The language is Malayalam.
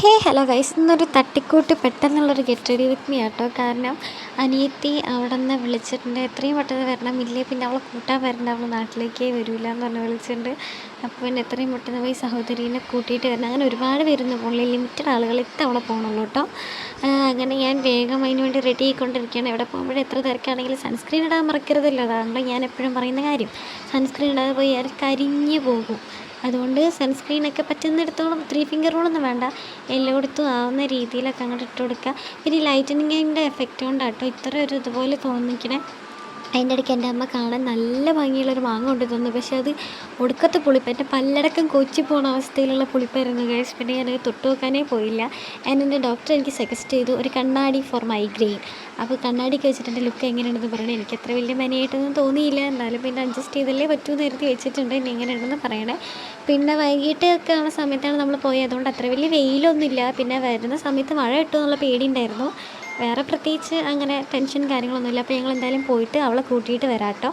ഹലോ ഗൈസ്, ഇന്നൊരു തട്ടിക്കൂട്ട് പെട്ടെന്നുള്ളൊരു ഗെറ്റ് റെഡി വിത്ത് മീ ആട്ടോ. കാരണം അനിയത്തി അവിടെ നിന്ന് വിളിച്ചിട്ടുണ്ട്, എത്രയും പെട്ടെന്ന് വരണം, ഇല്ലേ പിന്നെ അവളെ കൂട്ടാൻ വരണ്ട, അവൾ നാട്ടിലേക്കേ വരില്ല എന്ന് പറഞ്ഞ് വിളിച്ചിട്ടുണ്ട്. അപ്പോൾ പിന്നെ എത്രയും പെട്ടെന്ന് പോയി സഹോദരീനെ കൂട്ടിയിട്ട് വരണം. അങ്ങനെ ഒരുപാട് പേരൊന്നും പോകണില്ല, ലിമിറ്റഡ് ആളുകൾ ഇത്തവണ പോകണുള്ളൂ കേട്ടോ. അങ്ങനെ ഞാൻ വേഗം അതിന് വേണ്ടി റെഡി ആയിക്കൊണ്ടിരിക്കുകയാണ്. എവിടെ പോകുമ്പോഴും എത്ര തിരക്കാണെങ്കിലും സൺസ്ക്രീൻ ഇടാൻ മറക്കരുതല്ലോ, അതാണല്ലോ ഞാൻ എപ്പോഴും പറയുന്ന കാര്യം. സൺസ്ക്രീൻ ഇടാതെ പോയി അത് കരിഞ്ഞു പോകും. അതുകൊണ്ട് സൺസ്ക്രീനൊക്കെ പറ്റുന്നിടത്തോളം 3 ഫിംഗർ റൂളൊന്നും വേണ്ട, എല്ലായിടത്തും ആവുന്ന രീതിയിലൊക്കെ അങ്ങോട്ട് ഇട്ട് കൊടുക്കുക. പിന്നെ ഈ ലൈറ്റനിങ്ങിൻ്റെ എഫക്റ്റ് കൊണ്ടാട്ടോ ഇത്ര ഒരു ഇതുപോലെ തോന്നിക്കണേ. അതിൻ്റെ ഇടയ്ക്ക് എൻ്റെ അമ്മ കാണാൻ നല്ല ഭംഗിയുള്ളൊരു മാങ്ങ കൊണ്ട് തന്നു, പക്ഷേ അത് ഒടുക്കത്തെ പുളിപ്പ്, എൻ്റെ പല്ലടക്കം കൊച്ചി പോകുന്ന അവസ്ഥയിലുള്ള പുളിപ്പായിരുന്നു ഗൈസ്. പിന്നെ ഞാനത് തൊട്ട് നോക്കാനേ പോയില്ല. എൻ്റെ ഡോക്ടർ എനിക്ക് സജസ്റ്റ് ചെയ്തു ഒരു കണ്ണാടി ഫോർ മൈഗ്രെയിൻ. അപ്പോൾ കണ്ണാടിക്ക് വെച്ചിട്ട് എൻ്റെ ലുക്ക് എങ്ങനെയുണ്ടെന്ന് പറയണേ. എനിക്ക് അത്ര വലിയ മെനയായിട്ടൊന്നും തോന്നിയില്ല, എന്നാലും പിന്നെ അഡ്ജസ്റ്റ് ചെയ്തല്ലേ പറ്റൂ എന്ന് കരുതി വെച്ചിട്ടുണ്ട്. ഇനി എങ്ങനെയുണ്ടെന്ന് പറയണേ. പിന്നെ വൈകിട്ട് ഒക്കെ ആവുന്ന സമയത്താണ് നമ്മൾ പോയത്, അതുകൊണ്ട് അത്ര വലിയ വെയിലൊന്നുമില്ല. പിന്നെ വരുന്ന സമയത്ത് മഴ കിട്ടുമോ എന്നുള്ള പേടിയുണ്ടായിരുന്നു. വേറെ പ്രത്യേകിച്ച് അങ്ങനെ ടെൻഷൻ കാര്യങ്ങളൊന്നുമില്ല. അപ്പോൾ ഞങ്ങൾ എന്തായാലും പോയിട്ട് അവളെ കൂട്ടിയിട്ട് വരാം കേട്ടോ.